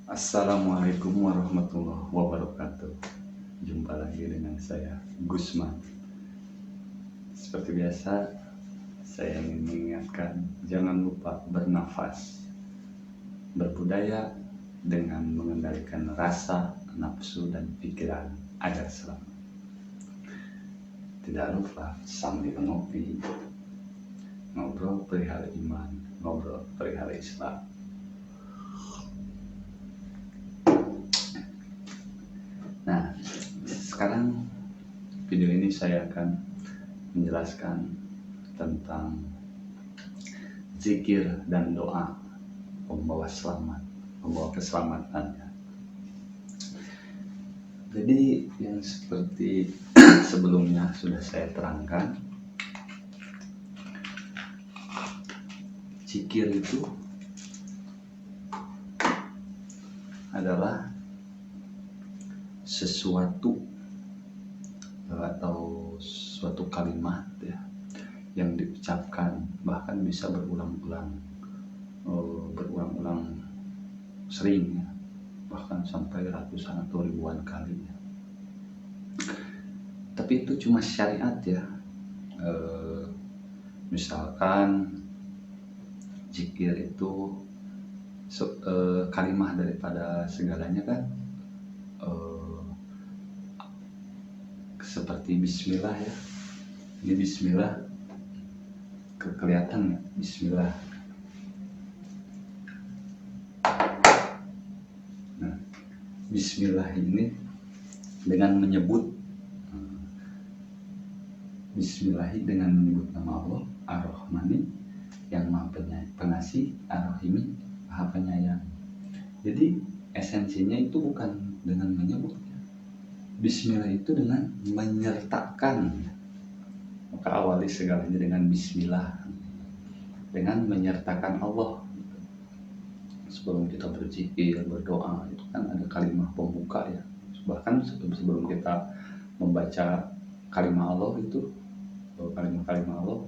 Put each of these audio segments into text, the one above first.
Assalamualaikum warahmatullahi wabarakatuh. Jumpa lagi dengan saya, Gusman. Seperti biasa, saya ingin mengingatkan jangan lupa bernafas, berbudaya dengan mengendalikan rasa, nafsu, dan pikiran agar selamat. Tidak lupa sambil ngopi, ngobrol perihal iman, ngobrol perihal Islam. Nah, sekarang video ini saya akan menjelaskan tentang zikir dan doa pembawa selamat, pembawa keselamatan. Jadi yang seperti sebelumnya sudah saya terangkan, zikir itu adalah sesuatu atau suatu kalimat ya yang diucapkan bahkan bisa berulang-ulang sering ya, bahkan sampai ratusan atau ribuan kali ya. Tapi itu cuma syariat ya. Misalkan zikir itu kalimah daripada segalanya kan, seperti bismillah ya. Ini bismillah kelihatan nggak? Bismillah. Nah, bismillah ini dengan menyebut bismillahi dengan menyebut nama Allah Ar-Rahmani yang Maha Pengasih, Ar-Rahimi Maha Penyayang. Jadi esensinya itu bukan dengan menyebut. Bismillah itu dengan menyertakan. Maka awali segalanya dengan bismillah, dengan menyertakan Allah. Sebelum kita berzikir, berdoa, itu kan ada kalimat pembuka ya. Bahkan sebelum kita membaca kalimat Allah itu, kalimat Allah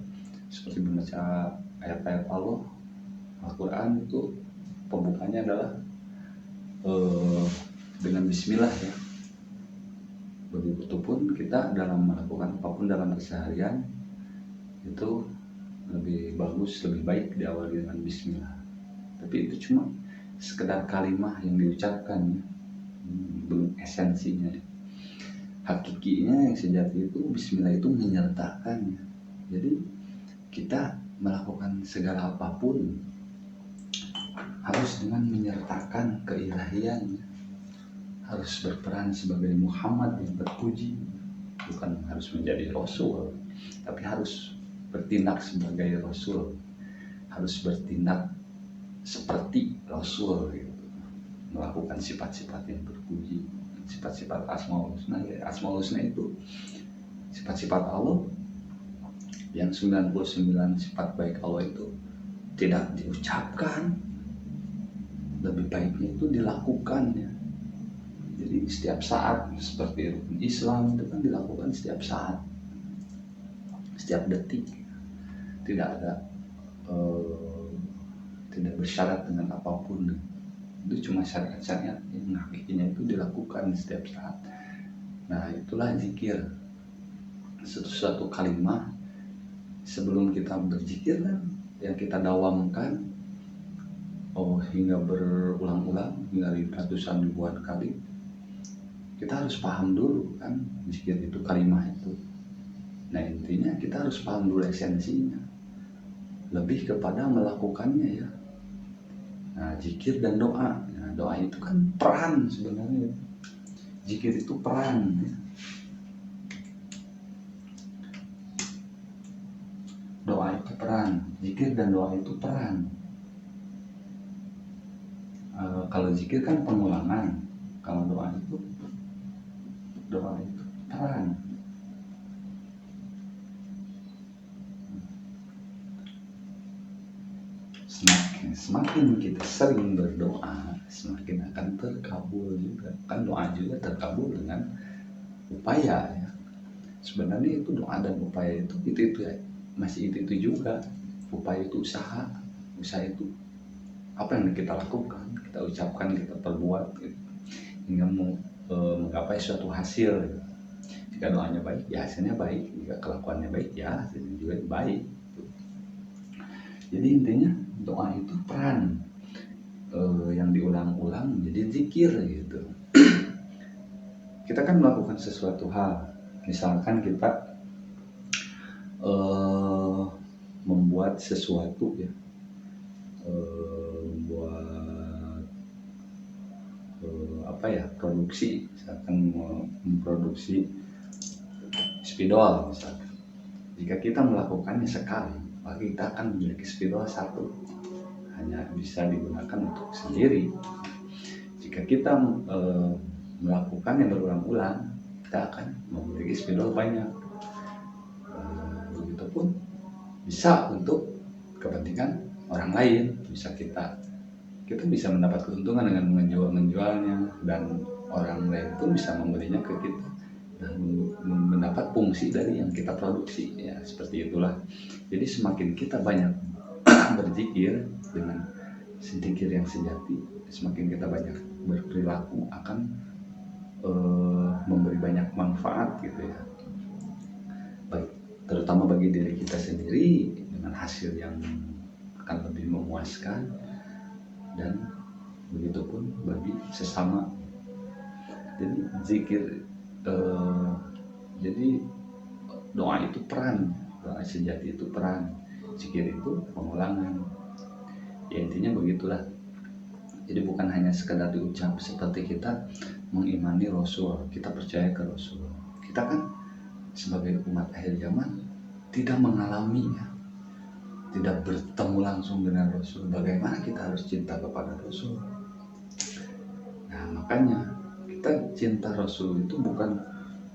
seperti membaca ayat-ayat Allah, Al-Quran itu pembukanya adalah dengan bismillah ya. Begitupun kita dalam melakukan apapun dalam keseharian itu lebih bagus, lebih baik diawali dengan bismillah. Tapi itu cuma sekedar kalimat yang diucapkan ya, belum esensinya ya. Hakikinya yang sejati itu bismillah itu menyertakan ya. Jadi kita melakukan segala apapun harus dengan menyertakan keilahian, harus berperan sebagai Muhammad yang terpuji, bukan harus menjadi Rasul, tapi harus bertindak sebagai Rasul, harus bertindak seperti Rasul gitu, melakukan sifat-sifat yang terpuji, sifat-sifat Asmaul Husna. Asmaul Husna itu sifat-sifat Allah yang 99 sifat baik Allah itu tidak diucapkan, lebih baiknya itu dilakukan ya. Jadi setiap saat, seperti rukun Islam itu kan dilakukan setiap saat, setiap detik, tidak ada tidak bersyarat dengan apapun. Itu cuma syariat-syariat yang hakikinya itu dilakukan setiap saat. Nah itulah zikir, satu kalimat sebelum kita berzikir kan, yang kita dawamkan hingga berulang-ulang, hingga ratusan ribuan kali. Kita harus paham dulu kan zikir itu kalimat itu. Nah intinya kita harus paham dulu esensinya, lebih kepada melakukannya ya. Nah zikir dan doa, nah, doa itu kan peran sebenarnya, zikir itu peran ya. Doa itu peran, zikir dan doa itu peran. Kalau zikir kan pengulangan, kalau doa itu peran. Semakin kita sering berdoa, semakin akan terkabul juga. Kan doa juga terkabul dengan upaya ya. Sebenarnya itu doa dan upaya itu ya, masih itu juga. Upaya itu usaha itu apa yang kita lakukan, kita ucapkan, kita perbuat gitu, hingga menggapai suatu hasil gitu. Jika doanya baik, ya hasilnya baik. Jika kelakuannya baik, ya hasilnya juga baik. Jadi intinya doa itu peran yang diulang-ulang menjadi zikir gitu. Kita kan melakukan sesuatu hal, misalkan kita membuat sesuatu ya, membuat produksi, misalkan memproduksi spidol misalkan. Jika kita melakukannya sekali, maka kita akan memiliki spidol satu, hanya bisa digunakan untuk sendiri. Jika kita melakukannya berulang-ulang, kita akan memiliki spidol banyak. Begitupun bisa untuk kepentingan orang lain, bisa kita bisa mendapat keuntungan dengan menjualnya, dan orang lain pun bisa membelinya ke kita dan mendapat fungsi dari yang kita produksi ya, seperti itulah. Jadi semakin kita banyak berzikir dengan zikir yang sejati, semakin kita banyak berperilaku akan memberi banyak manfaat gitu ya, baik terutama bagi diri kita sendiri dengan hasil yang akan lebih memuaskan, dan begitupun bagi sesama. Jadi zikir, jadi doa itu peran, doa sejati itu peran, zikir itu pengulangan. Ya intinya begitulah. Jadi bukan hanya sekedar diucap, seperti kita mengimani Rasul, kita percaya ke Rasul. Kita kan sebagai umat akhir zaman tidak mengalaminya, tidak bertemu langsung dengan Rasul. Bagaimana kita harus cinta kepada Rasul? Nah makanya kita cinta Rasul itu bukan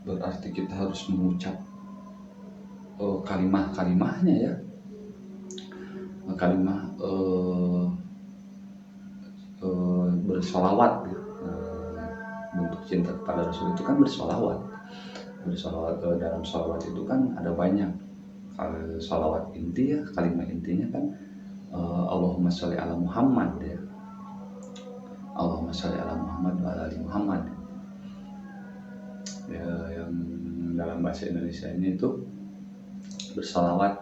berarti kita harus mengucap kalimat-kalimatnya ya, kalimat bersolawat gitu. Bentuk cinta kepada Rasul itu kan bersolawat. Dalam solawat itu kan ada banyak. Solawat inti ya, kalimat intinya kan Allahumma sholli ala Muhammad ya, Allahumma sholli ala Muhammad wa ala ali Muhammad ya, yang dalam bahasa Indonesia ini itu bersalawat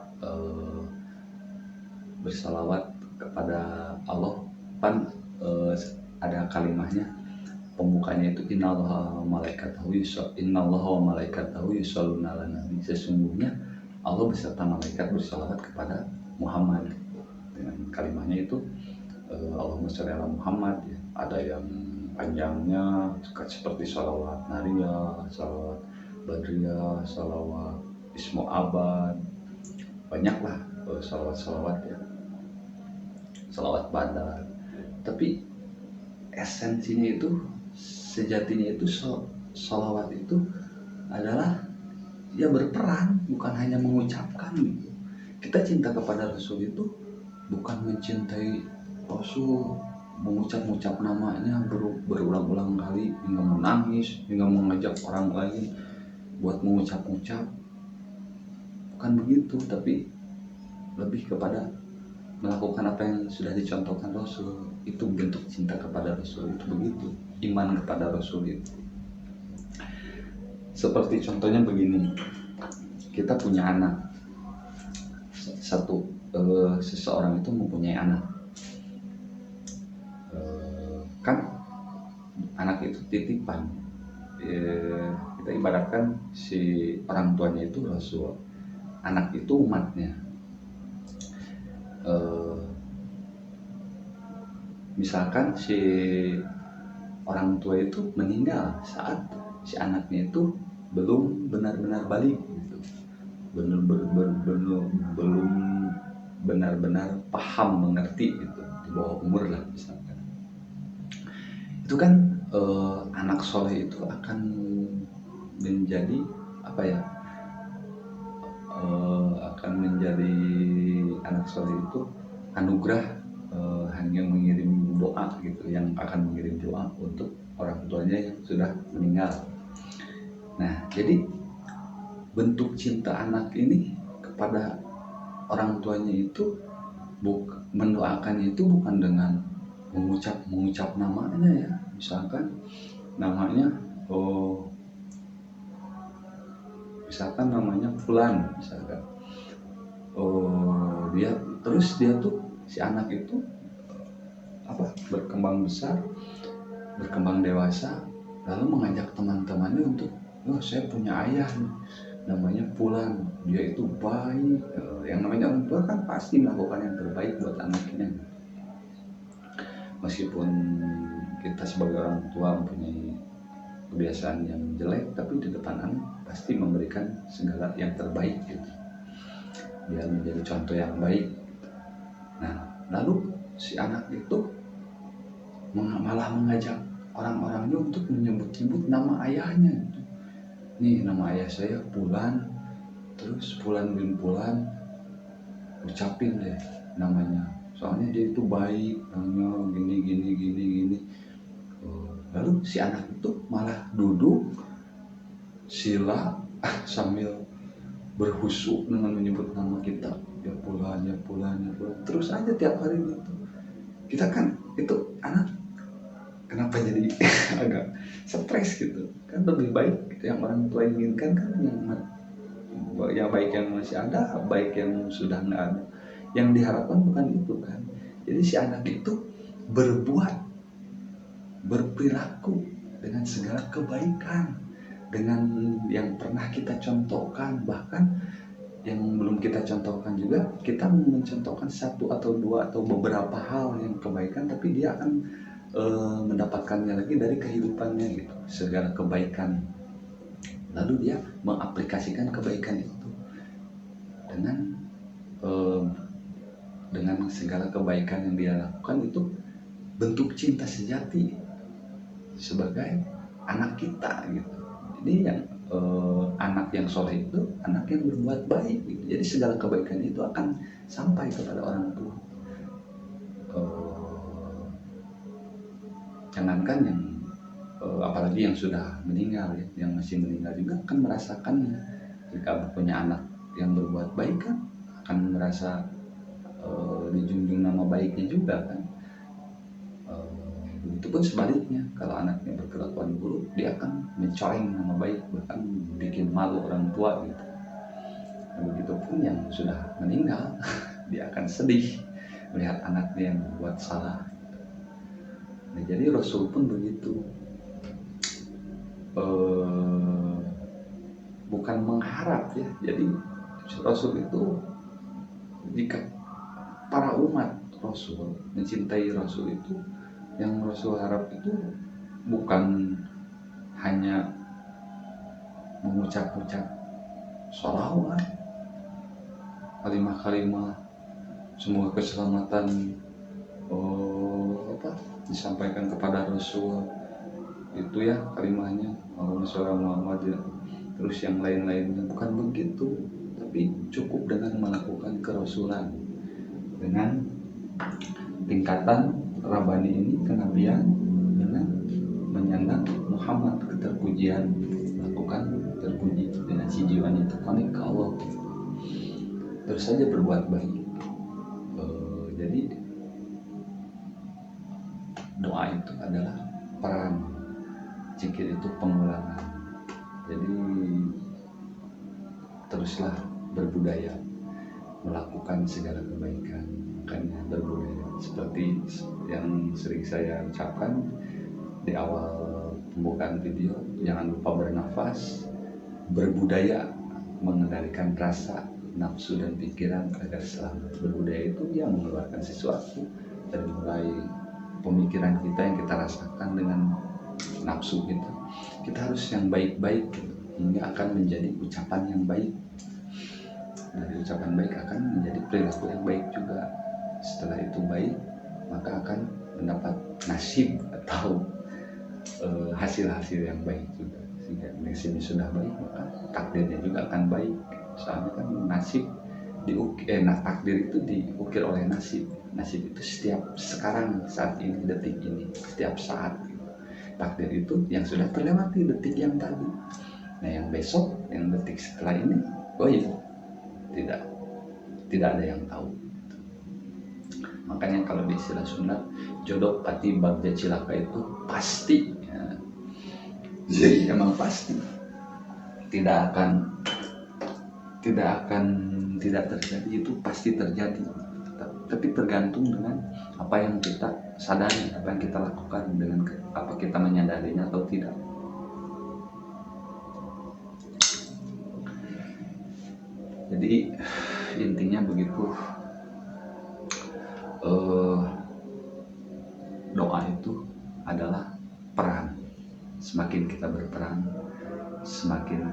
kepada Allah kan, ada kalimatnya, pembukanya itu innallaha wa malaikatahu yusholluna 'alan nabi, sesungguhnya Allah beserta malaikat bersalawat kepada Muhammad. Dengan kalimatnya itu Allahumma sholli ala Muhammad ya. Ada yang panjangnya seperti sholawat nariyah, sholawat badriyah, sholawat ismu abad, banyaklah sholawat ya, sholawat badar. Tapi esensinya itu, sejatinya itu sholawat itu adalah ya berperan, bukan hanya mengucapkan gitu. Kita cinta kepada Rasul itu bukan mencintai Rasul, mengucap-ucap namanya berulang-ulang kali hingga menangis, hingga mengajak orang lain buat mengucap-ucap. Bukan begitu, tapi lebih kepada melakukan apa yang sudah dicontohkan Rasul. Itu bentuk cinta kepada Rasul, itu begitu. Iman kepada Rasul itu. Seperti contohnya begini, kita punya anak, seseorang itu mempunyai anak, kan anak itu titipan, kita ibaratkan si orang tuanya itu Rasul, anak itu umatnya. Misalkan si orang tua itu meninggal saat si anaknya itu belum benar-benar balik gitu, belum benar-benar paham, mengerti gitu, di bawah umur lah misalkan. Itu kan anak soleh itu akan menjadi apa ya, akan menjadi anak soleh itu anugerah, hanya mengirim doa gitu, yang akan mengirim doa untuk orang tuanya yang sudah meninggal. Nah, jadi bentuk cinta anak ini kepada orang tuanya itu mendoakannya itu bukan dengan mengucap namanya ya. Misalkan namanya misalkan namanya Fulan, misalkan dia tuh si anak itu berkembang besar, berkembang dewasa, lalu mengajak teman-temannya untuk, saya punya ayah nih, namanya Fulan, dia itu baik. Yang namanya orang tua kan pasti melakukan yang terbaik buat anaknya. Meskipun kita sebagai orang tua mempunyai kebiasaan yang jelek, tapi di depan anak pasti memberikan segala yang terbaik gitu, biar menjadi contoh yang baik. Nah, lalu si anak itu malah mengajak orang-orangnya untuk menyebut-nyebut nama ayahnya gitu. Nih, nama ayah saya Fulan, terus Fulan bin Fulan, ucapin deh namanya, soalnya dia itu baik, namanya gini. Lalu si anak itu malah duduk sila sambil berhusu dengan menyebut nama kita, ya Fulan, terus aja tiap hari gitu. Kita kan itu anak kenapa jadi agak stres gitu kan. Lebih baik yang orang tua inginkan kan yang baik yang masih ada, baik yang sudah nggak ada. Yang diharapkan bukan itu kan. Jadi si anak itu berperilaku dengan segala kebaikan, dengan yang pernah kita contohkan, bahkan yang belum kita contohkan juga, kita mencontohkan satu atau dua atau beberapa hal yang kebaikan, tapi dia akan mendapatkannya lagi dari kehidupannya gitu, segala kebaikan. Lalu dia mengaplikasikan kebaikan itu dengan segala kebaikan yang dia lakukan, itu bentuk cinta sejati sebagai anak kita gitu. Jadi yang anak yang soleh itu anak yang berbuat baik gitu. Jadi segala kebaikan itu akan sampai kepada orang tua. Jangankan yang apalagi yang sudah meninggal ya, yang masih meninggal juga akan merasakannya. Jika punya anak yang berbuat baik kan akan merasa dijunjung nama baiknya juga kan. Begitupun sebaliknya, kalau anaknya berkelakuan buruk, dia akan mencoreng nama baik, bahkan bikin malu orang tua gitu. Begitupun yang sudah meninggal, dia akan sedih melihat anaknya yang berbuat salah. Nah, jadi Rasul pun begitu, bukan mengharap ya. Jadi Rasul itu, jika para umat Rasul mencintai Rasul itu, yang Rasul harap itu bukan hanya mengucap-ucap sholawat, kalimat-kalimat semoga keselamatan disampaikan kepada Rasul itu ya, kalimatnya Allahumma sholli Muhammad ya, terus yang lain-lainnya, bukan begitu. Tapi cukup dengan melakukan kerasulan, dengan tingkatan Rabbani ini, kenabian, dengan menyandang Muhammad, keterpujian, lakukan terpuji dengan si jiwanya terkonek ke Allah, terus saja berbuat baik. Jadi doa itu adalah peran, zikir itu pengulangan. Jadi teruslah berbudaya melakukan segala kebaikan, makanya berbudaya. Seperti yang sering saya ucapkan di awal pembukaan video, jangan lupa bernafas, berbudaya mengendalikan rasa, nafsu dan pikiran agar selamat. Berbudaya itu dia mengeluarkan sesuatu dari mulai pemikiran kita yang kita rasakan dengan nafsu kita. Kita harus yang baik-baik hingga akan menjadi ucapan yang baik. Dari ucapan baik akan menjadi perilaku yang baik juga. Setelah itu baik, maka akan mendapat nasib atau hasil-hasil yang baik juga. Sehingga nasibnya sudah baik, maka takdirnya juga akan baik. Soalnya kan nasib takdir itu diukir oleh nasib. Nasib itu setiap sekarang, saat ini, detik ini, setiap saat. Takdir itu yang sudah terlewati detik yang tadi. Nah, yang besok, yang detik setelah ini, tidak ada yang tahu. Makanya kalau di istilah Sunda, jodoh pati bagja cilaka itu pasti ya. Jadi emang pasti tidak akan tidak terjadi, itu pasti terjadi. Tapi tergantung dengan apa yang kita sadari, apa yang kita lakukan, dengan apa kita menyadarinya atau tidak. Jadi intinya begitu. Doa itu adalah peran. Semakin kita berperan, semakin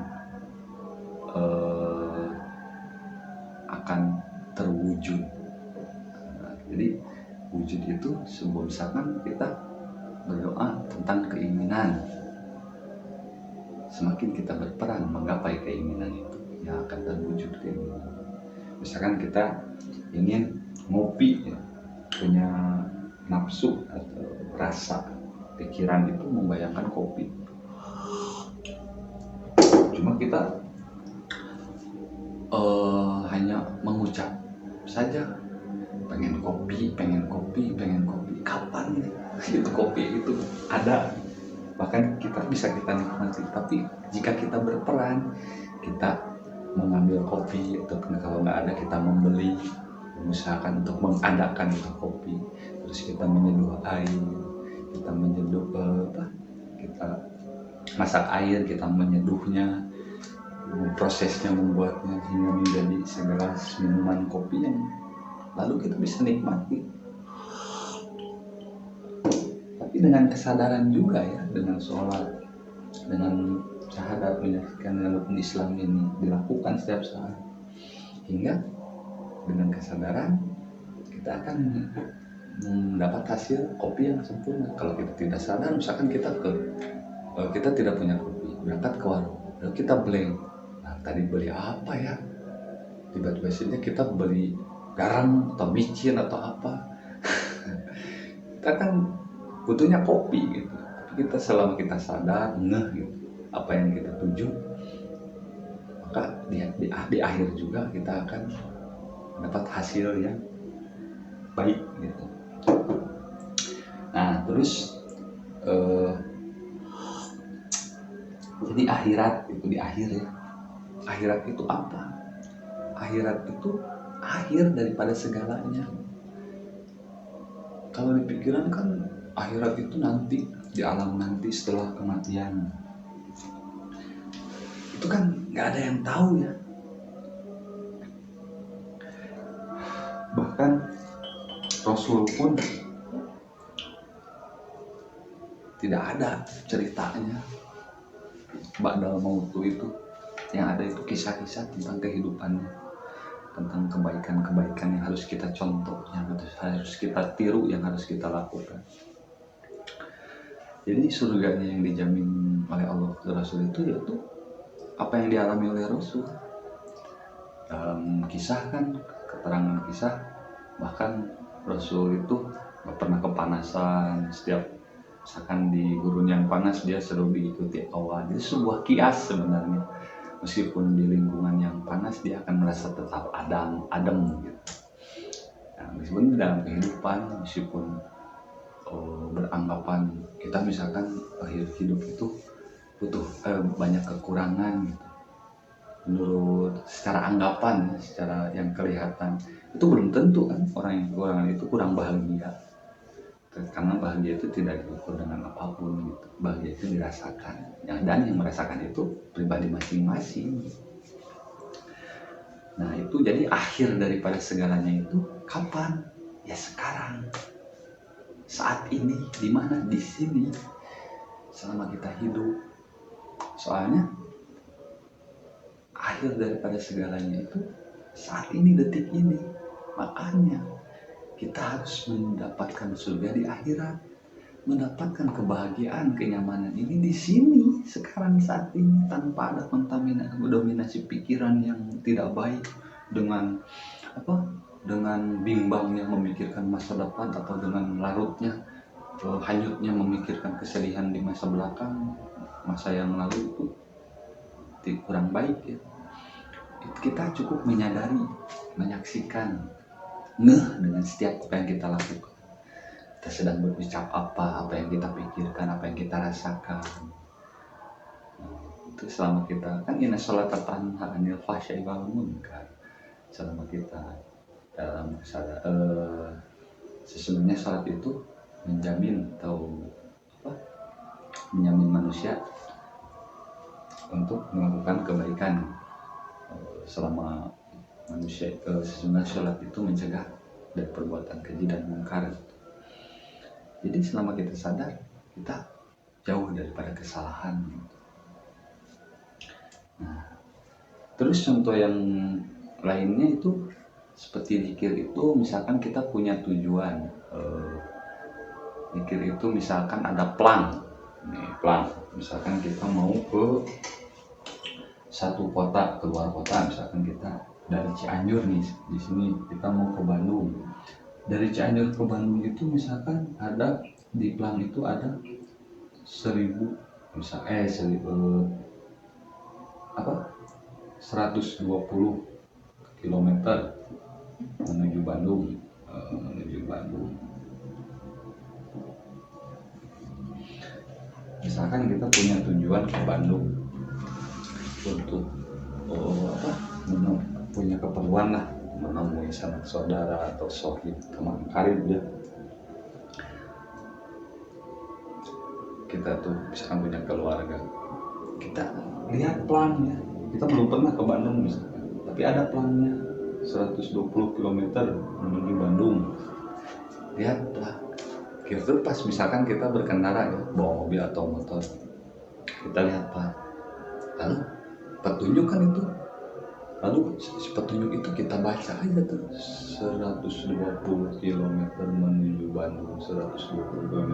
akan terwujud. Jadi wujud itu sebelum misalkan kita berdoa tentang keinginan, semakin kita berperan menggapai keinginan itu, yang akan terwujud keinginan. Misalkan kita ingin ngopi, ya, punya nafsu atau rasa, pikiran itu membayangkan kopi. Cuma kita hanya mengucap saja, pengen kopi. Kapan itu kopi itu ada? Bahkan kita bisa kita nikmati. Tapi jika kita berperan, kita mengambil kopi, atau kalau nggak ada kita membeli, mengusahakan untuk mengadakan itu kopi. Terus kita menyeduh air, kita menyeduh kita masak air, kita menyeduhnya, prosesnya membuatnya hingga menjadi segelas minuman kopi yang lalu kita bisa nikmati. Tapi dengan kesadaran juga ya, dengan sholat, dengan syahadat, menyaksikan rukun Islam ini dilakukan setiap saat, hingga dengan kesadaran kita akan mendapat hasil kopi yang sempurna. Kalau kita tidak sadar, misalkan kita tidak punya kopi, berangkat ke warung, lalu kita blank. Nah, tadi beli apa ya? Tiba-tiba saja kita beli garam atau micin atau apa. Kita kan butuhnya kopi gitu. Tapi kita selama kita sadar, gitu, apa yang kita tuju, maka di akhir juga kita akan mendapat hasil yang baik gitu. Nah terus jadi akhirat itu di akhir ya. Akhirat itu apa? Akhirat itu akhir daripada segalanya. Kalau di pikiran kan akhirat itu nanti, di alam nanti setelah kematian. Itu kan nggak ada yang tahu ya. Bahkan Rasul pun tidak ada ceritanya ba'dal mautu itu. Yang ada itu kisah-kisah tentang kehidupannya, tentang kebaikan-kebaikan yang harus kita contoh, yang harus kita tiru, yang harus kita lakukan. Jadi surganya yang dijamin oleh Allah ke Rasul itu yaitu apa yang dialami oleh Rasul. Dalam kisah kan, keterangan kisah, bahkan Rasul itu gak pernah kepanasan. Setiap misalkan di gurun yang panas dia selalu diikuti awan. Itu sebuah kias sebenarnya. Meskipun di lingkungan yang panas dia akan merasa tetap adem gitu. Nah, meskipun dalam kehidupan, meskipun beranggapan kita misalkan hidup itu butuh banyak kekurangan gitu. Menurut secara anggapan, secara yang kelihatan itu belum tentu kan orang yang kekurangan itu kurang bahagia. Karena bahagia itu tidak diukur dengan apapun gitu. Bahagia itu dirasakan, dan yang merasakan itu pribadi masing-masing. Nah itu jadi akhir daripada segalanya itu kapan? Ya sekarang, saat ini, di mana? Di sini, selama kita hidup. Soalnya akhir daripada segalanya itu saat ini, detik ini. Makanya kita harus mendapatkan surga di akhirat, mendapatkan kebahagiaan, kenyamanan ini di sini, sekarang, saat ini, tanpa ada dominasi pikiran yang tidak baik dengan bimbangnya memikirkan masa depan, atau dengan larutnya, hanyutnya memikirkan kesedihan di masa belakang, masa yang lalu itu kurang baik ya. Kita cukup menyadari, menyaksikan ngeh dengan setiap apa yang kita lakukan. Kita sedang berucap apa yang kita pikirkan, apa yang kita rasakan. Itu selama kita kan inna sholata tanha anil fahsya'i wal munkar. Selama kita dalam sesungguhnya salat itu menjamin menjamin manusia untuk melakukan kebaikan. Selama manusia sesungguhnya sholat itu mencegah dari perbuatan keji dan mungkar. Jadi selama kita sadar, kita jauh daripada kesalahan. Nah, terus contoh yang lainnya itu seperti zikir itu, misalkan kita punya tujuan. Zikir itu misalkan ada plan. Misalkan kita mau ke satu kota, keluar kota, misalkan kita dari Cianjur nih, di sini kita mau ke Bandung. Dari Cianjur ke Bandung itu misalkan ada di plan itu ada 120 kilometer menuju Bandung. Misalkan kita punya tujuan ke Bandung untuk punya keperluan lah, menemui sanak saudara atau sohib, teman karib ya. Kita tuh misalkan punya keluarga, kita lihat plannya. Kita belum pernah ke Bandung misalkan, tapi ada plannya 120 km menuju Bandung. Lihat plan. Kita pas misalkan kita berkendara ya, bawa mobil atau motor, kita lihat plan. Lalu petunjuk kan itu, lalu petunjuk itu kita baca aja tuh, 120 km menuju Bandung, 120 km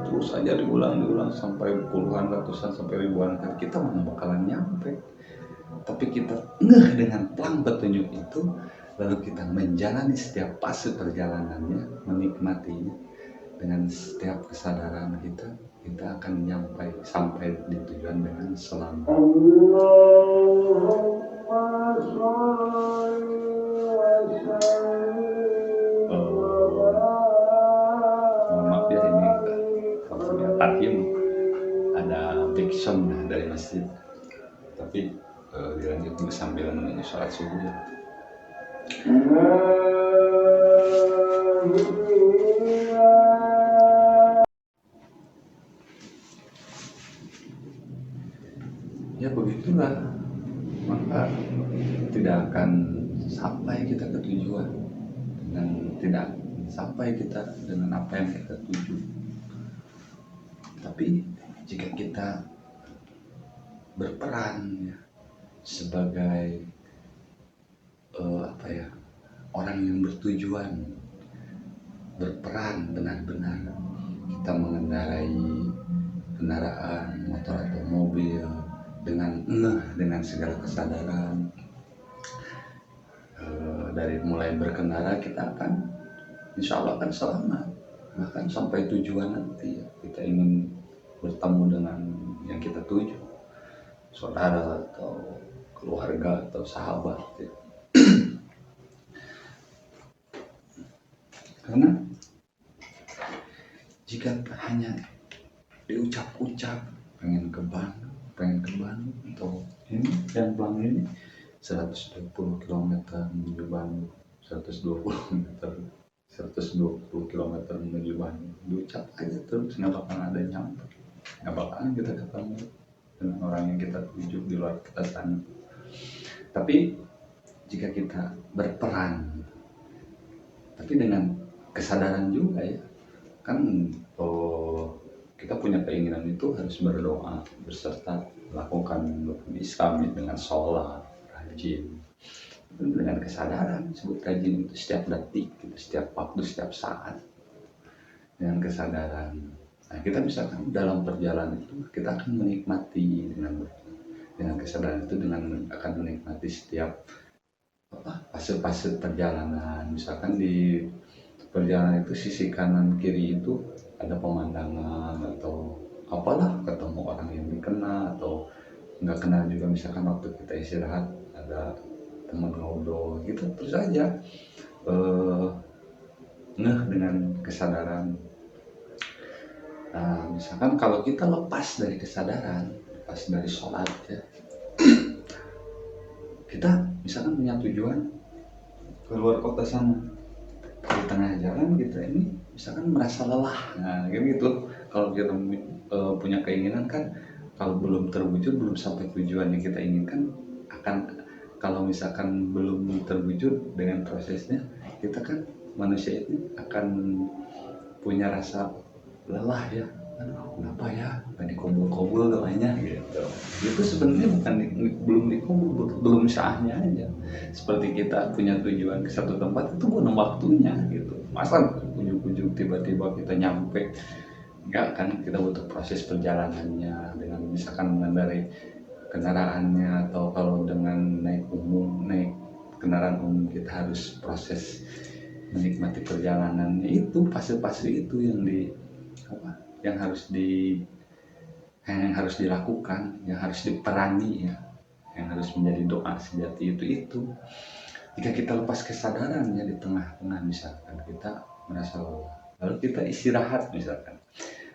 terus aja diulang sampai puluhan, ratusan, sampai ribuan kali. Kita mana bakalan nyampe. Tapi kita ngeh dengan plan petunjuk itu, lalu kita menjalani setiap fase perjalanannya, menikmatinya dengan setiap kesadaran kita akan sampai di tujuan dengan selamat. Maaf ya, ini waktunya takim, ada backsound dari masjid, tapi dilanjut sambil menunggu sholat subuh ya. Ya begitulah, maka tidak akan sampai kita ke tujuan, dan tidak sampai kita dengan apa yang kita tuju. Tapi jika kita berperan ya, sebagai orang yang bertujuan, berperan benar-benar, kita mengendarai kendaraan motor atau mobil dengan segala kesadaran. Dari mulai berkendara kita akan insya Allah akan selamat, bahkan sampai tujuan nanti ya. Kita ingin bertemu dengan yang kita tuju, saudara atau keluarga atau sahabat ya. Karena jika hanya diucap-ucap pengen ke Bandung atau ini yang plan ini 120 km menuju Bandung, 120 km menuju Bandung, diucap aja terus, nggak bakalan ada nyampe, nggak bakalan kita ketemu dengan orang yang kita tuju di luar kita sana. Tapi jika kita berperan, tapi dengan kesadaran juga ya, kan kita punya keinginan itu harus berdoa beserta melakukan rukun Islam dengan sholat, rajin, dengan kesadaran. Sebut rajin itu setiap detik, setiap waktu, setiap saat, dengan kesadaran. Nah, kita misalkan dalam perjalanan itu kita akan menikmati dengan kesadaran itu, akan menikmati setiap fase-fase perjalanan. Misalkan di perjalanan itu sisi kanan kiri itu ada pemandangan atau apalah, ketemu orang yang dikenal atau nggak kenal juga. Misalkan waktu kita istirahat ada teman ngobrol gitu, terus aja ngeh dengan kesadaran. Nah, misalkan kalau kita lepas dari kesadaran, lepas dari sholat ya, kita misalkan punya tujuan keluar kota sana, di tengah jalan kita ini misalkan merasa lelah, nah gitu. Kalau kita punya keinginan kan, kalau belum terwujud, belum sampai tujuan yang kita inginkan, akan, kalau misalkan belum terwujud dengan prosesnya, kita kan manusia itu akan punya rasa lelah ya. Aduh, kenapa ya nggak dikabul-kabul doanya gitu. Itu sebenarnya bukan belum dikabul, belum saatnya aja. Seperti kita punya tujuan ke satu tempat itu belum waktunya gitu. Masa ujuk-ujuk tiba-tiba kita nyampe? Enggak kan, kita butuh proses perjalanannya, dengan misalkan mengendarai kendaraannya, atau kalau dengan naik kendaraan umum, kita harus proses menikmati perjalanannya. Itu fase-fase itu yang apa, yang harus dilakukan, yang harus diperangi ya, yang harus menjadi doa sejati itu. Jika kita lepas kesadarannya di tengah-tengah, misalkan kita merasa lelah, lalu kita istirahat misalkan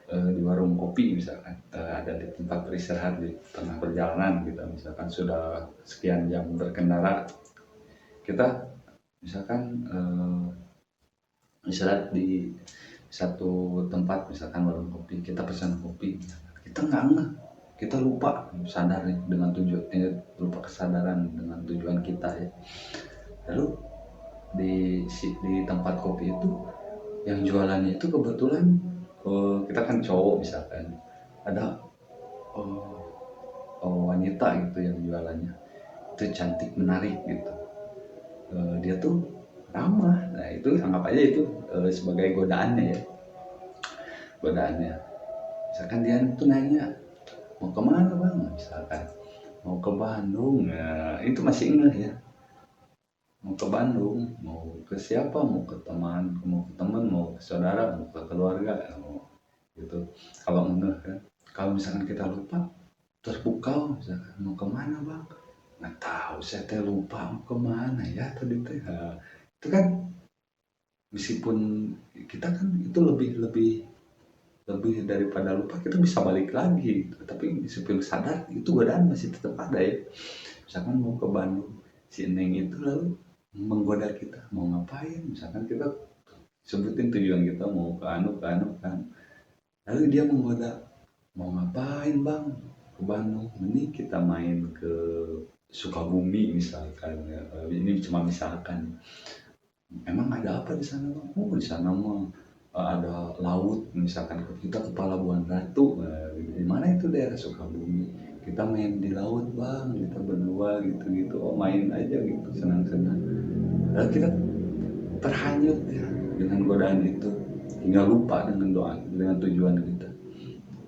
di warung kopi, misalkan ada di tempat beristirahat di tengah perjalanan, kita misalkan sudah sekian jam berkendara, kita misalkan istirahat di satu tempat, misalkan warung kopi, kita pesan kopi, kita nggak ngeh, kita lupa sadar nih dengan tujuan, lupa kesadaran dengan tujuan kita ya. Lalu di tempat kopi itu, yang jualannya itu kebetulan kita kan cowok, misalkan ada uh, wanita gitu yang jualannya itu cantik, menarik gitu. Dia tuh ramah, nah itu anggap aja itu sebagai godaannya ya, godaannya. Misalkan dia tuh nanya, mau kemana bang, misalkan mau ke Bandung, nah itu masih ingat ya, mau ke Bandung, mau ke siapa, mau ke teman, mau ke saudara, mau ke keluarga, mau gitu. Kalau enggak kan, kalau misalkan kita lupa, terpukau misalkan, mau kemana bang, nggak tahu, saya teh lupa mau kemana ya tadi teh. Nah, itu kan, meskipun kita kan itu lebih lebih lebih daripada lupa, kita bisa balik lagi gitu. Tapi meskipun sadar, itu godaan masih tetap ada ya. Misalkan mau ke Bandung, si Neng itu lalu menggoda kita, mau ngapain, misalkan kita sebutin tujuan kita mau ke anu kan, lalu dia menggoda, mau ngapain bang, ke Bandung, mending kita main ke Sukabumi misalkan ya. Ini cuma misalkan, emang ada apa di sana bang? Oh di sana mah ada laut, misalkan kita ke Palabuhan Ratu. Di mana itu daerah Sukabumi? Kita main di laut bang, kita berdua gitu-gitu. Oh main aja gitu, senang-senang. Lalu kita terhanyut ya dengan godaan itu, hingga lupa dengan doa, dengan tujuan kita.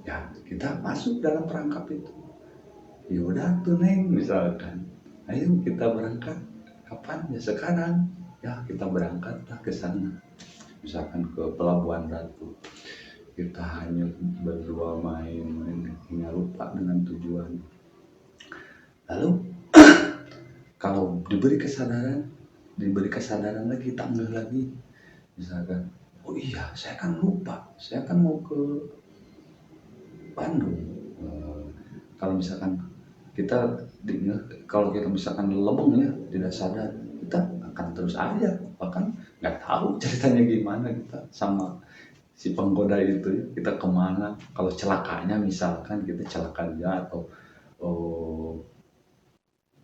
Ya kita masuk dalam perangkap itu. Ya udah tuh Neng misalkan, ayo kita berangkat. Kapan? Ya sekarang. Ya kita berangkatlah ke sana, misalkan ke Pelabuhan Ratu. Kita hanya berdua main-main hingga lupa dengan tujuan. Lalu kalau diberi kesadaran lagi, kita enggak lagi, misalkan, oh iya saya kan lupa, saya kan mau ke Bandung. Kalau misalkan kita kalau kita misalkan lembeng ya, tidak sadar, kita akan terus aja, bahkan nggak tahu ceritanya gimana kita sama si penggoda itu ya. Kita kemana, kalau celakanya misalkan kita celaka dia, atau oh,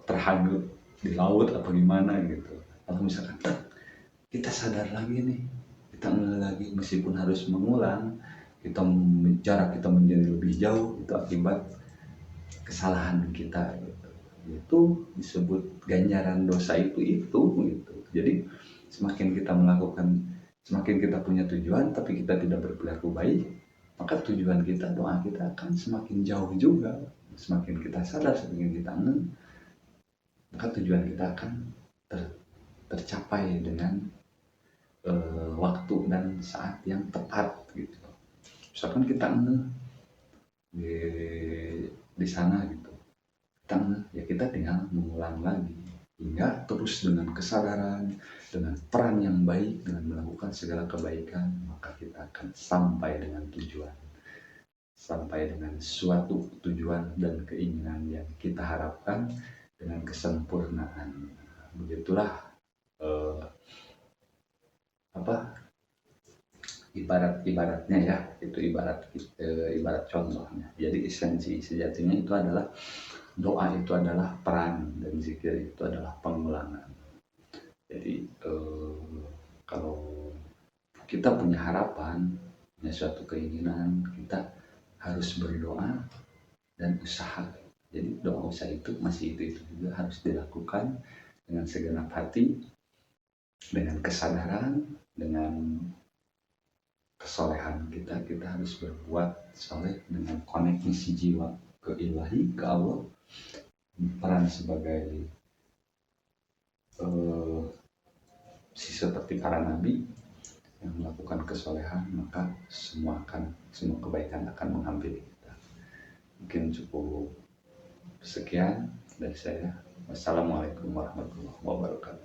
terhanyut di laut apa gimana gitu, atau misalkan kita sadar lagi nih, kita ngeh lagi, meskipun harus mengulang, jarak kita menjadi lebih jauh, itu akibat kesalahan kita gitu. Itu disebut ganjaran dosa itu gitu. Jadi semakin kita punya tujuan tapi kita tidak berperilaku baik, maka tujuan kita, doa kita akan semakin jauh juga. Semakin kita sadar, semakin kita ngeh, maka tujuan kita akan tercapai dengan waktu dan saat yang tepat gitu. Misalkan kita ngeh di sana gitu, kita ngeh, ya kita tinggal mengulang lagi. Hingga terus dengan kesadaran, dengan peran yang baik, dengan melakukan segala kebaikan, maka kita akan sampai dengan tujuan. Sampai dengan suatu tujuan dan keinginan yang kita harapkan dengan kesempurnaan. Begitulah eh, apa ibaratnya ya, itu ibarat contohnya. Jadi esensi sejatinya itu adalah doa itu adalah peran dan zikir itu adalah pengulangan. Jadi kalau kita punya harapan, punya suatu keinginan, kita harus berdoa dan usaha. Jadi doa usaha itu masih itu juga harus dilakukan dengan segenap hati, dengan kesadaran, dengan kesolehan kita. Kita harus berbuat soleh dengan koneksi jiwa ke ilahi, ke Allah, peran sebagai seperti para nabi yang melakukan kesolehan, maka semua kebaikan akan menghampiri kita. Mungkin cukup sekian dari saya. Wassalamualaikum warahmatullahi wabarakatuh.